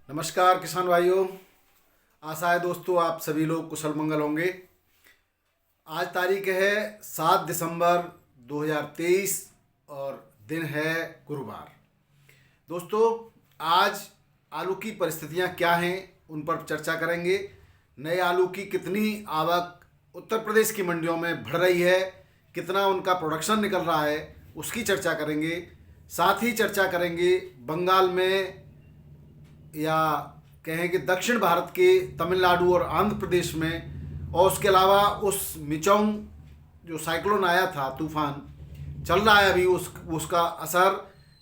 नमस्कार किसान भाइयों। आशा है दोस्तों आप सभी लोग कुशल मंगल होंगे। आज तारीख है 7 दिसंबर 2023 और दिन है गुरुवार। दोस्तों आज आलू की परिस्थितियां क्या हैं उन पर चर्चा करेंगे। नए आलू की कितनी आवक उत्तर प्रदेश की मंडियों में बढ़ रही है, कितना उनका प्रोडक्शन निकल रहा है उसकी चर्चा करेंगे। साथ ही चर्चा करेंगे बंगाल में या कहें कि दक्षिण भारत के तमिलनाडु और आंध्र प्रदेश में, और उसके अलावा उस मिचोंग जो साइक्लोन आया था, तूफान चल रहा है अभी, उसका असर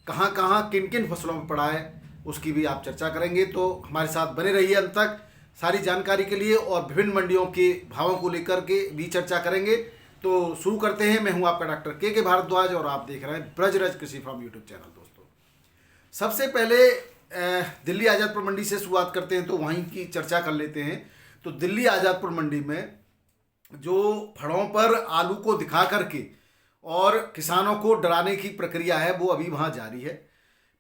कहाँ कहाँ किन किन फसलों में पड़ा है उसकी भी आप चर्चा करेंगे। तो हमारे साथ बने रहिए अंत तक सारी जानकारी के लिए, और विभिन्न मंडियों के भावों को लेकर के भी चर्चा करेंगे। तो शुरू करते हैं। मैं हूं आपका डॉक्टर के भारद्वाज और आप देख रहे हैं ब्रजराज कृषि फार्म यूट्यूब चैनल। दोस्तों सबसे पहले दिल्ली आज़ादपुर मंडी से शुरुआत करते हैं, तो वहीं की चर्चा कर लेते हैं। तो दिल्ली आज़ादपुर मंडी में जो फड़ों पर आलू को दिखा करके और किसानों को डराने की प्रक्रिया है वो अभी वहाँ जारी है।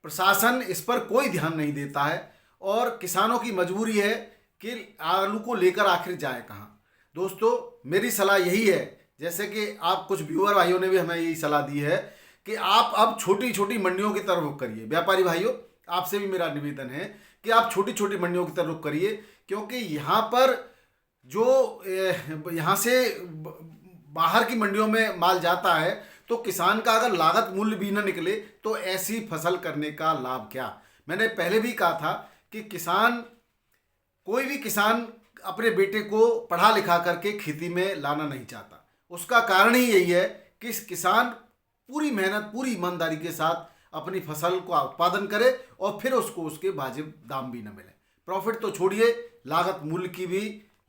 प्रशासन इस पर कोई ध्यान नहीं देता है और किसानों की मजबूरी है कि आलू को लेकर आखिर जाए कहाँ। दोस्तों मेरी सलाह यही है, जैसे कि आप कुछ व्यूअर भाइयों ने भी हमें यही सलाह दी है कि आप अब छोटी छोटी मंडियों की तरफ रुख करिए। व्यापारी भाइयों आपसे भी मेरा निवेदन है कि आप छोटी छोटी मंडियों की तरफ रुख करिए, क्योंकि यहाँ पर जो यहाँ से बाहर की मंडियों में माल जाता है तो किसान का अगर लागत मूल्य भी न निकले तो ऐसी फसल करने का लाभ क्या। मैंने पहले भी कहा था कि कोई भी किसान अपने बेटे को पढ़ा लिखा करके खेती में लाना नहीं चाहता। उसका कारण ही यही है कि किसान पूरी मेहनत पूरी ईमानदारी के साथ अपनी फसल का उत्पादन करे और फिर उसको उसके वाजिब दाम भी न मिले। प्रॉफिट तो छोड़िए, लागत मूल्य की भी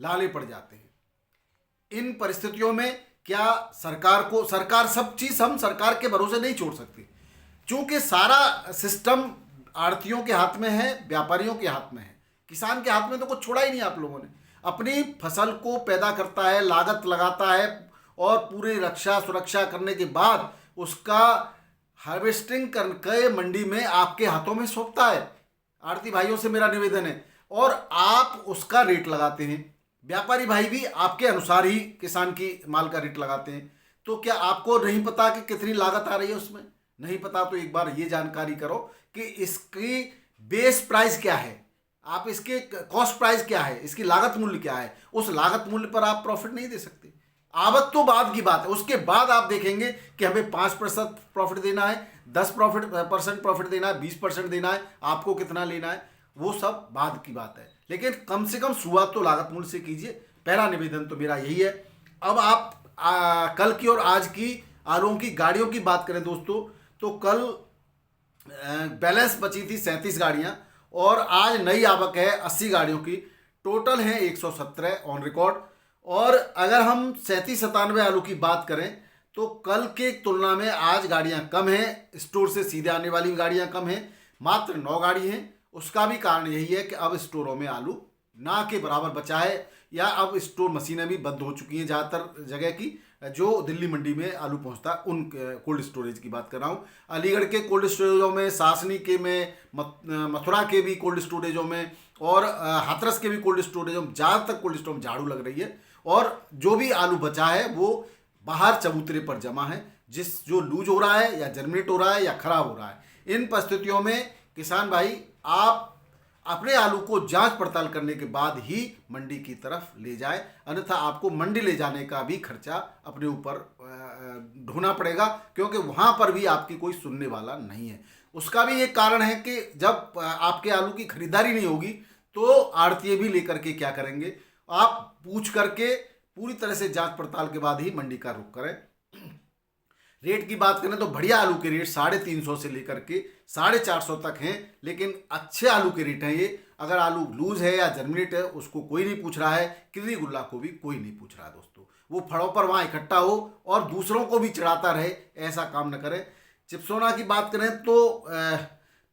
लाले पड़ जाते हैं। इन परिस्थितियों में क्या सरकार सब चीज़ हम सरकार के भरोसे नहीं छोड़ सकती, क्योंकि सारा सिस्टम आड़तियों के हाथ में है, व्यापारियों के हाथ में है। किसान के हाथ में तो कुछ छोड़ा ही नहीं। आप लोगों ने अपनी फसल को पैदा करता है, लागत लगाता है और पूरी रक्षा सुरक्षा करने के बाद उसका हार्वेस्टिंग करके मंडी में आपके हाथों में सौंपता है। आड़ती भाइयों से मेरा निवेदन है, और आप उसका रेट लगाते हैं। व्यापारी भाई भी आपके अनुसार ही किसान की माल का रेट लगाते हैं। तो क्या आपको नहीं पता कि कितनी लागत आ रही है उसमें? नहीं पता तो एक बार ये जानकारी करो कि इसकी बेस प्राइस क्या है, आप इसके कॉस्ट प्राइस क्या है, इसकी लागत मूल्य क्या है। उस लागत मूल्य पर आप प्रॉफिट नहीं दे सकते। आवक तो बाद की बात है, उसके बाद आप देखेंगे कि हमें 5% प्रॉफिट देना है, 10% प्रॉफिट देना है, 20% देना है, आपको कितना लेना है, वो सब बाद की बात है। लेकिन कम से कम शुरुआत तो लागत मूल्य से कीजिए। पहला निवेदन तो मेरा यही है। अब आप कल की और आज की आलूओं की गाड़ियों की बात करें दोस्तों, तो कल बैलेंस बची थी 37 गाड़ियाँ और आज नई आवक है 80 गाड़ियों की। टोटल है 117 ऑन रिकॉर्ड। और अगर हम 37-97 आलू की बात करें तो कल के तुलना में आज गाड़ियां कम हैं, स्टोर से सीधे आने वाली गाड़ियां कम हैं, मात्र 9 गाड़ी हैं। उसका भी कारण यही है कि अब स्टोरों में आलू ना के बराबर बचा है, या अब स्टोर मशीनें भी बंद हो चुकी हैं ज़्यादातर जगह की। जो दिल्ली मंडी में आलू पहुंचता है उन कोल्ड स्टोरेज की बात कर रहा हूँ। अलीगढ़ के कोल्ड स्टोरेजों में, सासनी के में, मथुरा के भी कोल्ड स्टोरेजों में और हाथरस के भी कोल्ड स्टोरेजों में ज़्यादातर कोल्ड स्टोर में झाड़ू लग रही है। और जो भी आलू बचा है वो बाहर चबूतरे पर जमा है, जो लूज हो रहा है या जर्मिनेट हो रहा है या खराब हो रहा है। इन परिस्थितियों में किसान भाई आप अपने आलू को जांच पड़ताल करने के बाद ही मंडी की तरफ ले जाए, अन्यथा आपको मंडी ले जाने का भी खर्चा अपने ऊपर ढोना पड़ेगा, क्योंकि वहां पर भी आपकी कोई सुनने वाला नहीं है। उसका भी एक कारण है कि जब आपके आलू की खरीदारी नहीं होगी तो आड़तीये भी लेकर के क्या करेंगे। आप पूछ करके पूरी तरह से जांच पड़ताल के बाद ही मंडी का रुख करें। रेट की बात करें तो बढ़िया आलू के रेट 350 से लेकर के 450 तक हैं, लेकिन अच्छे आलू के रेट हैं ये। अगर आलू लूज है या जर्मिनेट है उसको कोई नहीं पूछ रहा है, किरी गुल्ला को भी कोई नहीं पूछ रहा है। दोस्तों वो फड़ों पर वहाँ इकट्ठा हो और दूसरों को भी चढ़ाता रहे, ऐसा काम न करें। चिप्सोना की बात करें तो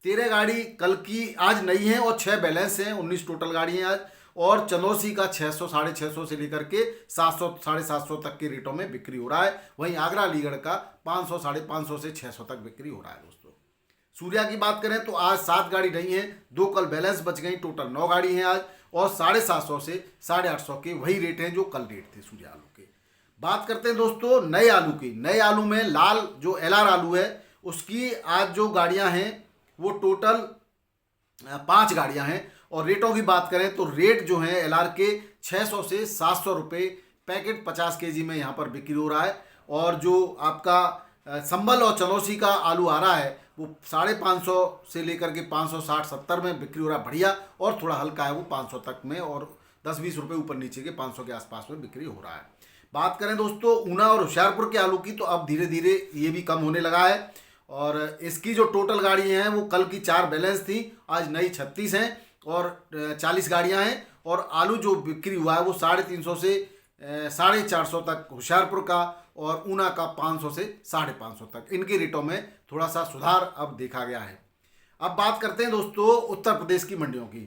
13 गाड़ी कल की आज नई है और 6 बैलेंस हैं, 19 टोटल गाड़ी हैं आज। और चंदौसी का 600 650 से लेकर के 700 750 तक के रेटों में बिक्री हो रहा है। वहीं आगरा अलीगढ़ का 500 550 से 600 तक बिक्री हो रहा है। दोस्तों सूर्या की बात करें तो आज 7 गाड़ी नहीं है, 2 कल बैलेंस बच गई, टोटल 9 गाड़ी हैं आज, और 750 से 850 के वही रेट हैं जो कल रेट थे सूर्या आलू के। बात करते हैं दोस्तों नए आलू की। नए आलू में लाल जो LR आलू है उसकी आज जो गाड़ियां हैं वो टोटल 5 गाड़ियां हैं, और रेटों की बात करें तो रेट जो है LR के 600 से 700 रुपये पैकेट 50 kg में यहाँ पर बिक्री हो रहा है। और जो आपका संभल और चनौसी का आलू आ रहा है वो 550 से लेकर के 560-70 में बिक्री हो रहा है बढ़िया, और थोड़ा हल्का है वो 500 तक में, और 10-20 रुपये ऊपर नीचे के 500 के आसपास में बिक्री हो रहा है। बात करें दोस्तों ऊना और होशियारपुर के आलू की तो अब धीरे धीरे ये भी कम होने लगा है, और इसकी जो टोटल गाड़ी हैं वो कल की 4 बैलेंस थी, आज नई 36 हैं और 40 गाड़ियां हैं, और आलू जो बिक्री हुआ है वो 350 से 450 तक होशियारपुर का, और ऊना का 500 से 550 तक। इनके रेटों में थोड़ा सा सुधार अब देखा गया है। अब बात करते हैं दोस्तों उत्तर प्रदेश की मंडियों की।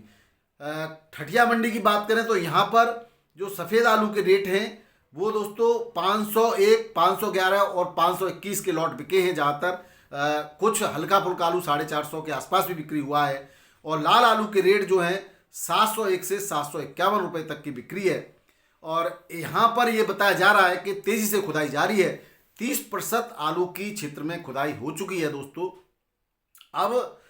ठठिया मंडी की बात करें तो यहाँ पर जो सफ़ेद आलू के रेट हैं वो दोस्तों 501, 511 और 521 के लॉट बिके हैं ज़्यादातर। कुछ हल्का फुल्का आलू 450 के आसपास भी बिक्री हुआ है, और लाल आलू के रेट जो हैं 701 से 751 रुपये तक की बिक्री है। और यहाँ पर ये बताया जा रहा है कि तेज़ी से खुदाई जारी है, 30% आलू की क्षेत्र में खुदाई हो चुकी है दोस्तों। अब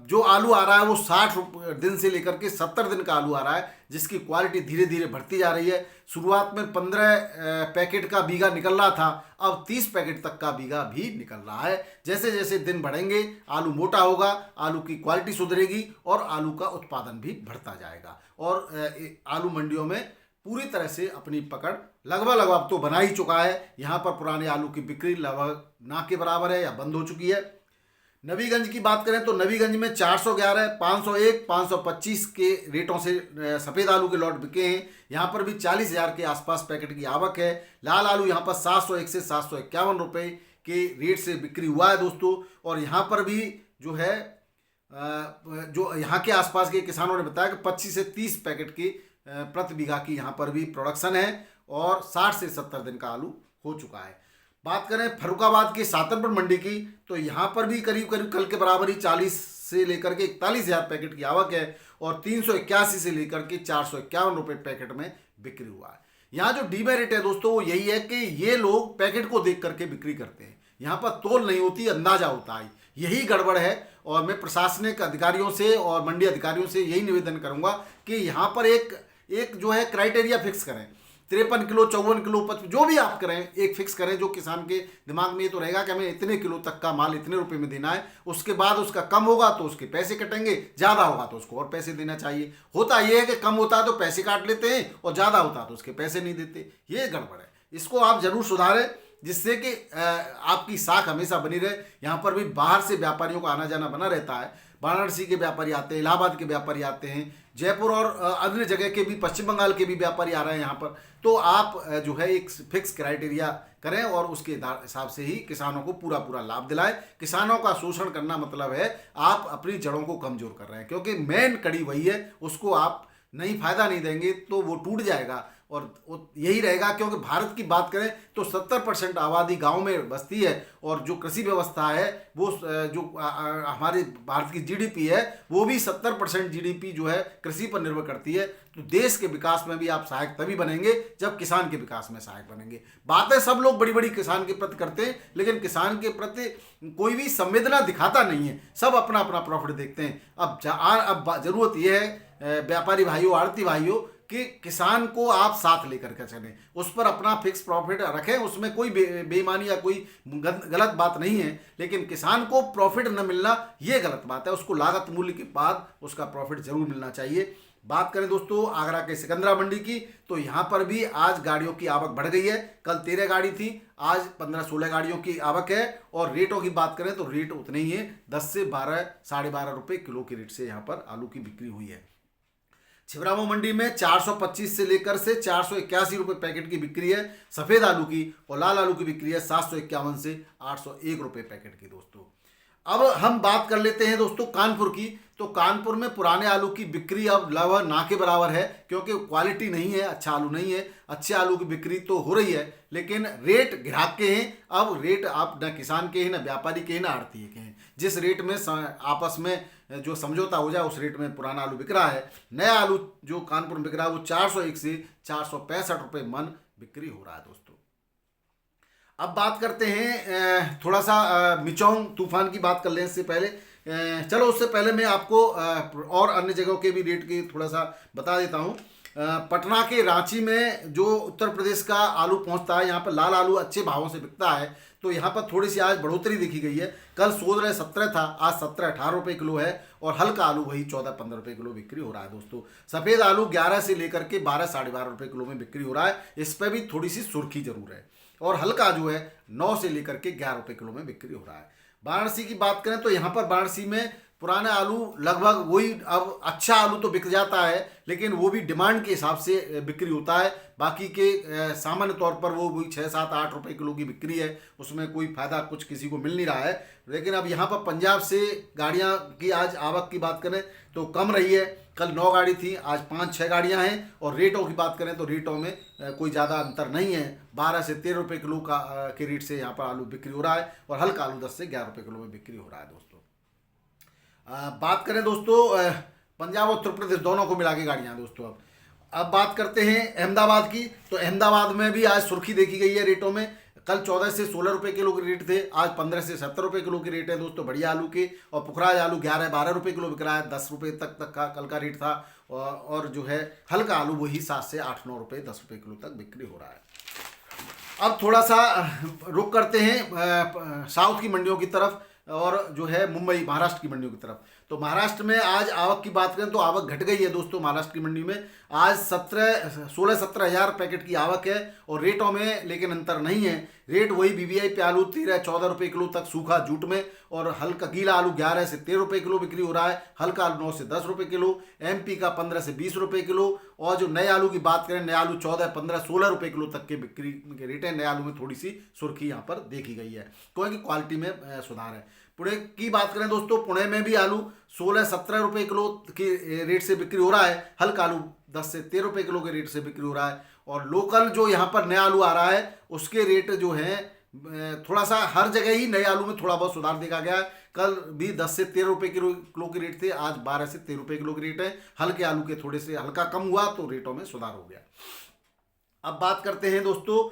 जो आलू आ रहा है वो 60 दिन से लेकर के 70 दिन का आलू आ रहा है, जिसकी क्वालिटी धीरे धीरे बढ़ती जा रही है। शुरुआत में 15 पैकेट का बीघा निकल रहा था, अब 30 पैकेट तक का बीघा भी निकल रहा है। जैसे जैसे दिन बढ़ेंगे आलू मोटा होगा, आलू की क्वालिटी सुधरेगी और आलू का उत्पादन भी बढ़ता जाएगा, और आलू मंडियों में पूरी तरह से अपनी पकड़ लगभग तो बना ही चुका है। यहाँ पर पुराने आलू की बिक्री लगभग ना के बराबर है या बंद हो चुकी है। नबीगंज की बात करें तो नबीगंज में 411, 501, 525 के रेटों से सफ़ेद आलू के लॉट बिके हैं। यहाँ पर भी 40,000 के आसपास पैकेट की आवक है। लाल आलू यहाँ पर 701 से 751 रुपये के रेट से बिक्री हुआ है दोस्तों। और यहाँ पर भी जो है जो यहाँ के आसपास के किसानों ने बताया कि 25 से 30 पैकेट की प्रति बीघा की यहाँ पर भी प्रोडक्शन है, और 60 से 70 दिन का आलू हो चुका है। बात करें फर्रुखाबाद की सातनपुर मंडी की तो यहाँ पर भी करीब करीब कल के बराबर ही 40 से लेकर के 41,000 पैकेट की आवक है, और 381 से लेकर के 451 रुपये पैकेट में बिक्री हुआ है। यहाँ जो डीमेरिट है दोस्तों वो यही है कि ये लोग पैकेट को देख करके बिक्री करते हैं, यहाँ पर तोल नहीं होती, अंदाजा होता है, यही गड़बड़ है। और मैं प्रशासनिक अधिकारियों से और मंडी अधिकारियों से यही निवेदन करूँगा कि यहाँ पर एक जो है क्राइटेरिया फिक्स करें, 53 किलो, 54 किलो, 55 जो भी आप करें, एक फिक्स करें जो किसान के दिमाग में ये तो रहेगा कि हमें इतने किलो तक का माल इतने रुपए में देना है। उसके बाद उसका कम होगा तो उसके पैसे कटेंगे, ज़्यादा होगा तो उसको और पैसे देना चाहिए। होता ये है कि कम होता है तो पैसे काट लेते हैं, और ज़्यादा होता है तो उसके पैसे नहीं देते। ये गड़बड़ है, इसको आप ज़रूर सुधारें, जिससे कि आपकी साख हमेशा बनी रहे। यहाँ पर भी बाहर से व्यापारियों का आना जाना बना रहता है, वाराणसी के व्यापारी आते हैं, इलाहाबाद के व्यापारी आते हैं, जयपुर और अन्य जगह के भी, पश्चिम बंगाल के भी व्यापारी आ रहे हैं यहाँ पर। तो आप जो है एक फिक्स क्राइटेरिया करें और उसके हिसाब से ही किसानों को पूरा लाभ दिलाएं। किसानों का शोषण करना मतलब है आप अपनी जड़ों को कमज़ोर कर रहे हैं, क्योंकि मेन कड़ी वही है, उसको आप नहीं फायदा नहीं देंगे तो वो टूट जाएगा और यही रहेगा। क्योंकि भारत की बात करें तो 70% आबादी गांव में बसती है, और जो कृषि व्यवस्था है वो जो हमारे भारत की जीडीपी है वो भी 70% जीडीपी जो है कृषि पर निर्भर करती है। तो देश के विकास में भी आप सहायक तभी बनेंगे जब किसान के विकास में सहायक बनेंगे। बातें सब लोग बड़ी बड़ी किसान के प्रति करते हैं, लेकिन किसान के प्रति कोई भी संवेदना दिखाता नहीं है, सब अपना अपना प्रॉफिट देखते हैं। अब जरूरत यह है व्यापारी भाइयों, आड़ती भाइयों, कि किसान को आप साथ लेकर के चलें, उस पर अपना फिक्स प्रॉफिट रखें, उसमें कोई बेईमानी या कोई गलत बात नहीं है। लेकिन किसान को प्रॉफिट न मिलना ये गलत बात है, उसको लागत मूल्य के बाद उसका प्रॉफिट जरूर मिलना चाहिए। बात करें दोस्तों आगरा के सिकंदरा मंडी की तो यहाँ पर भी आज गाड़ियों की आवक बढ़ गई है। कल 13 गाड़ी थी, आज 15-16 गाड़ियों की आवक है। और रेटों की बात करें तो रेट उतने ही है, 10 से 12, 12.5 रुपये किलो के रेट से यहाँ पर आलू की बिक्री हुई है। छिबरामऊ मंडी में 425 से लेकर से 481 रुपये पैकेट की बिक्री है सफ़ेद आलू की, और लाल आलू की बिक्री है 751 से 801 रुपये पैकेट की दोस्तों। अब हम बात कर लेते हैं दोस्तों कानपुर की। तो कानपुर में पुराने आलू की बिक्री अब लगभग ना के बराबर है, क्योंकि क्वालिटी नहीं है, अच्छा आलू नहीं है। अच्छे आलू की बिक्री तो हो रही है, लेकिन रेट ग्राहक के हैं। अब रेट आप न किसान के हैं, न व्यापारी के हैं, न आड़ती के हैं। जिस रेट में आपस में जो समझौता हो जाए उस रेट में पुराना आलू बिक रहा है। नया आलू जो कानपुर में बिक रहा है वो 401 से 465 रुपये मन बिक्री हो रहा है दोस्तों। अब बात करते हैं थोड़ा सा मिचोंग तूफान की बात कर लें इससे पहले। चलो उससे पहले मैं आपको और अन्य जगहों के भी रेट की थोड़ा सा बता देता हूँ। पटना के रांची में जो उत्तर प्रदेश का आलू पहुंचता है, यहाँ पर लाल आलू अच्छे भावों से बिकता है। तो यहाँ पर थोड़ी सी आज बढ़ोतरी देखी गई है। कल 16-17 था, आज 17-18 रुपये किलो है। और हल्का आलू वही 14-15 रुपये किलो बिक्री हो रहा है दोस्तों। सफ़ेद आलू 11 से लेकर के 12-12.5 रुपये किलो में बिक्री हो रहा है। इस पर भी थोड़ी सी सुर्खी जरूर है। और हल्का जो है 9 से लेकर के 11 रुपये किलो में बिक्री हो रहा है। वाराणसी की बात करें तो यहाँ पर वाराणसी में पुराने आलू लगभग वही, अब अच्छा आलू तो बिक जाता है, लेकिन वो भी डिमांड के हिसाब से बिक्री होता है। बाकी के सामान्य तौर पर वो वही 6-7-8 रुपये किलो की बिक्री है, उसमें कोई फ़ायदा कुछ किसी को मिल नहीं रहा है। लेकिन अब यहाँ पर पंजाब से गाड़ियाँ की आज आवक की बात करें तो कम रही है। कल 9 गाड़ी थी, आज 5-6 गाड़ियाँ हैं। और रेटों की बात करें तो रेटों में कोई ज़्यादा अंतर नहीं है। 12 से 13 रुपये किलो का के रेट से यहाँ पर आलू बिक्री हो रहा है। और हल्का आलू 10 से 11 रुपये किलो में बिक्री हो रहा है दोस्तों। बात करें दोस्तों पंजाब और उत्तर प्रदेश दोनों को मिला के गाड़ियाँ दोस्तों। अब बात करते हैं अहमदाबाद की। तो अहमदाबाद में भी आज सुर्खी देखी गई है रेटों में। कल 14 से 16 रुपये किलो के रेट थे, आज 15 से 70 रुपये किलो के रेट है दोस्तों बढ़िया आलू के। और पुखराज आलू 11-12 रुपये किलो बिक रहा है, 10 रुपये तक का कल का रेट था। और जो है हल्का आलू वही 7 से 8-9 रुपये 10 रुपये किलो तक बिक्री हो रहा है। अब थोड़ा सा रुक करते हैं साउथ की मंडियों की तरफ और जो है मुंबई महाराष्ट्र की मंडियों की तरफ। तो महाराष्ट्र में आज आवक की बात करें तो आवक घट गई है दोस्तों। महाराष्ट्र की मंडी में आज 16-17 हज़ार पैकेट की आवक है। और रेटों में लेकिन अंतर नहीं है। रेट वही बीबीआई पे आलू 13-14 रुपये किलो तक सूखा जूट में। और हल्का गीला आलू 11 से 13 रुपये किलो बिक्री हो रहा है। हल्का आलू 9 से 10 रुपये किलो। एमपी का 15 से 20 रुपये किलो। और जो नए आलू की बात करें, नए आलू 14-15-16 रुपये किलो तक के बिक्री के रेट है। नए आलू में थोड़ी सी सुर्खी यहाँ पर देखी गई है, क्योंकि क्वालिटी में सुधार है। पुणे की बात करें दोस्तों, पुणे में भी आलू 16-17 रुपये किलो के रेट से बिक्री हो रहा है। हल्का आलू 10 से 13 रुपये किलो के रेट से बिक्री हो रहा है। और लोकल जो यहाँ पर नया आलू आ रहा है उसके रेट जो है थोड़ा सा हर जगह ही नए आलू में थोड़ा बहुत सुधार देखा गया है। कल भी 10 से 13 रुपये किलो के रेट थे, आज 12 से 13 रुपये किलो के रेट है। हल्के आलू के थोड़े से हल्का कम हुआ तो रेटों में सुधार हो गया। अब बात करते हैं दोस्तों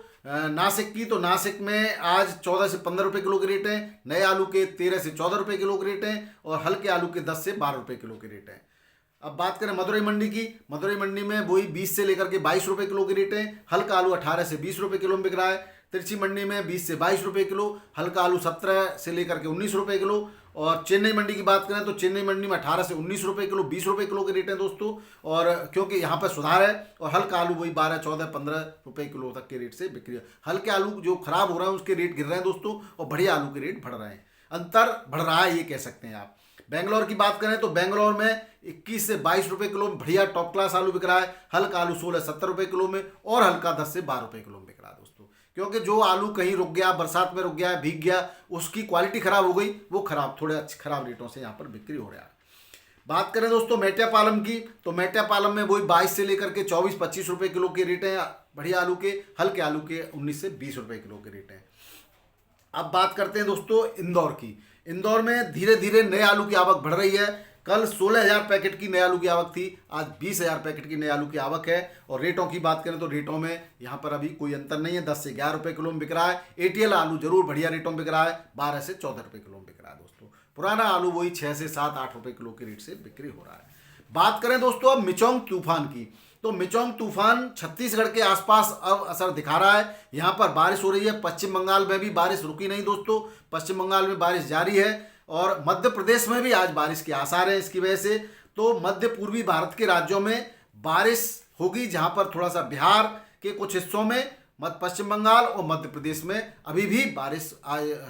नासिक की। तो नासिक में आज 14 से 15 रुपये किलो के रेट है। नए आलू के 13 से 14 रुपये किलो के रेट हैं। और हल्के आलू के 10 से 12 रुपये किलो के रेट हैं। अब बात करें मदुरई मंडी की। मदुरई मंडी में वही 20 से लेकर के 22 रुपये किलो के रेट हैं। हल्का आलू 18 से 20 रुपये किलो में बिक रहा है। तिरछी मंडी में 20 से 22 रुपये किलो। हल्का आलू 17 से लेकर के 19 रुपये किलो। और चेन्नई मंडी की बात करें तो चेन्नई मंडी में 18 से 19 रुपये किलो, 20 रुपये किलो के रेट हैं दोस्तों। और क्योंकि यहाँ पर सुधार है। और हल्का आलू वही 12, 14, 15 रुपये किलो तक के रेट से बिक्री है। हल्के आलू जो खराब हो रहे हैं उसके रेट गिर रहे हैं दोस्तों, और बढ़िया आलू के रेट बढ़ रहे हैं। अंतर बढ़ रहा है ये कह सकते हैं आप। बेंगलोर की बात करें तो बेंगलोर में 21 से 22 रुपये किलो में बढ़िया टॉप क्लास आलू बिक रहा है। हल्का आलू 16-17 रुपये किलो में। और हल्का 10 से 12 रुपये किलो में बिक रहा है दोस्तों। क्योंकि जो आलू कहीं रुक गया, बरसात में रुक गया, भीग गया, उसकी क्वालिटी खराब हो गई, वो थोड़े अच्छे खराब रेटों से यहाँ पर बिक्री हो रहा है। बात करें दोस्तों मेट्यापालम की। तो मेट्यापालम में वही 22 से लेकर के 24-25 रुपये किलो के रेट हैं बढ़िया आलू के। हल्के आलू के 19 से 20 रुपये किलो के रेट हैं। अब बात करते हैं दोस्तों इंदौर की। इंदौर में धीरे धीरे नए आलू की आवक बढ़ रही है। कल 16,000 पैकेट की नए आलू की आवक थी, आज 20,000 पैकेट की नए आलू की आवक है। और रेटों की बात करें तो रेटों में यहाँ पर अभी कोई अंतर नहीं है। 10 से 11 रुपये किलो में बिक रहा है। एटीएल आलू जरूर बढ़िया रेटों में बिक रहा है, 12 से 14 रुपये किलो में बिक रहा है दोस्तों। पुराना आलू वही 6 से 7-8 रुपये किलो के रेट से बिक्री हो रहा है। बात करें दोस्तों अब मिचोंग तूफान की। तो मिचोंग तूफान छत्तीसगढ़ के आसपास अब असर दिखा रहा है। यहाँ पर बारिश हो रही है। पश्चिम बंगाल में भी बारिश रुकी नहीं दोस्तों, पश्चिम बंगाल में बारिश जारी है। और मध्य प्रदेश में भी आज बारिश के आसार हैं। इसकी वजह से तो मध्य पूर्वी भारत के राज्यों में बारिश होगी, जहाँ पर थोड़ा सा बिहार के कुछ हिस्सों में, पश्चिम बंगाल और मध्य प्रदेश में अभी भी बारिश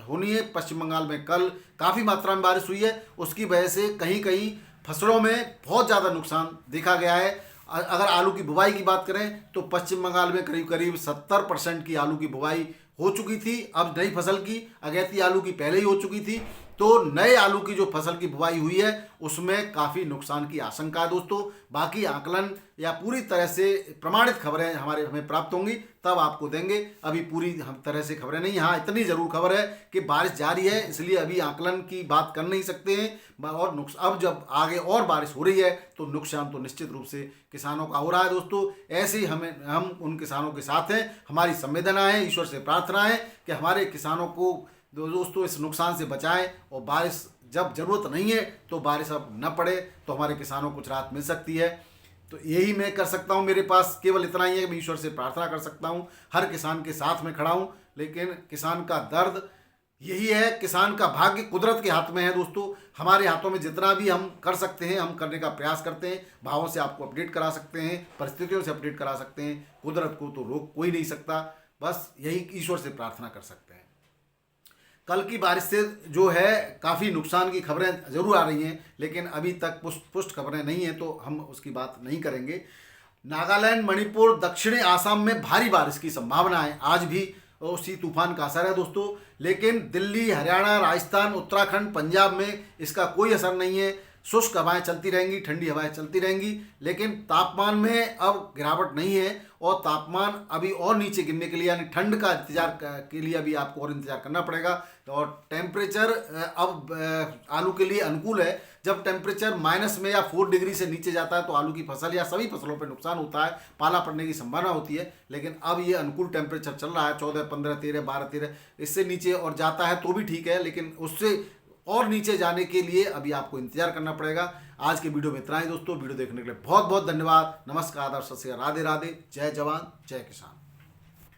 होनी है। पश्चिम बंगाल में कल काफ़ी मात्रा में बारिश हुई है, उसकी वजह से कहीं कहीं फसलों में बहुत ज़्यादा नुकसान देखा गया है। अगर आलू की बुवाई की बात करें तो पश्चिम बंगाल में करीब करीब 70% की आलू की बुवाई हो चुकी थी। अब नई फसल की अगैती आलू की पहले ही हो चुकी थी। तो नए आलू की जो फसल की बुवाई हुई है उसमें काफ़ी नुकसान की आशंका है दोस्तों। बाकी आकलन या पूरी तरह से प्रमाणित खबरें हमें प्राप्त होंगी तब आपको देंगे। अभी पूरी हम तरह से खबरें नहीं। हाँ, इतनी ज़रूर खबर है कि बारिश जारी है, इसलिए अभी आकलन की बात कर नहीं सकते हैं। और अब जब आगे और बारिश हो रही है तो नुकसान तो निश्चित रूप से किसानों का हो रहा है दोस्तों। ऐसे ही हम उन किसानों के साथ हैं। हमारी संवेदना है, ईश्वर से प्रार्थना है कि हमारे किसानों को दोस्तों इस नुकसान से बचाएं और बारिश जब ज़रूरत नहीं है तो बारिश अब न पड़े तो हमारे किसानों को कुछ राहत मिल सकती है। तो यही मैं कर सकता हूँ, मेरे पास केवल इतना ही है। मैं ईश्वर से प्रार्थना कर सकता हूँ, हर किसान के साथ में खड़ा हूँ। लेकिन किसान का दर्द यही है, किसान का भाग्य कुदरत के हाथ में है दोस्तों। हमारे हाथों में जितना भी हम कर सकते हैं हम करने का प्रयास करते हैं। भावों से आपको अपडेट करा सकते हैं, परिस्थितियों से अपडेट करा सकते हैं। कुदरत को तो रोक कोई नहीं सकता, बस यही ईश्वर से प्रार्थना कर सकते हैं। कल की बारिश से जो है काफ़ी नुकसान की खबरें ज़रूर आ रही हैं, लेकिन अभी तक पुष्ट खबरें नहीं हैं तो हम उसकी बात नहीं करेंगे। नागालैंड, मणिपुर, दक्षिणी आसाम में भारी बारिश की संभावना है। आज भी उसी तूफान का असर है दोस्तों, लेकिन दिल्ली, हरियाणा, राजस्थान, उत्तराखंड, पंजाब में इसका कोई असर नहीं है। शुष्क हवाएं चलती रहेंगी, ठंडी हवाएं चलती रहेंगी, लेकिन तापमान में अब गिरावट नहीं है और तापमान अभी और नीचे गिरने के लिए यानी ठंड का इंतजार के लिए अभी आपको और इंतजार करना पड़ेगा। और टेम्परेचर अब आलू के लिए अनुकूल है। जब टेम्परेचर माइनस में या 4 डिग्री से नीचे जाता है तो आलू की फसल या सभी फसलों पर नुकसान होता है, पाला पड़ने की संभावना होती है। लेकिन अब ये अनुकूल टेम्परेचर चल रहा है 14, 15, 13, 12, 13। इससे नीचे और जाता है तो भी ठीक है, लेकिन उससे और नीचे जाने के लिए अभी आपको इंतजार करना पड़ेगा। आज के वीडियो में इतना ही दोस्तों। वीडियो देखने के लिए बहुत बहुत धन्यवाद। नमस्कार, आदाब, सत श्री अकाल, राधे राधे, जय जवान जय किसान।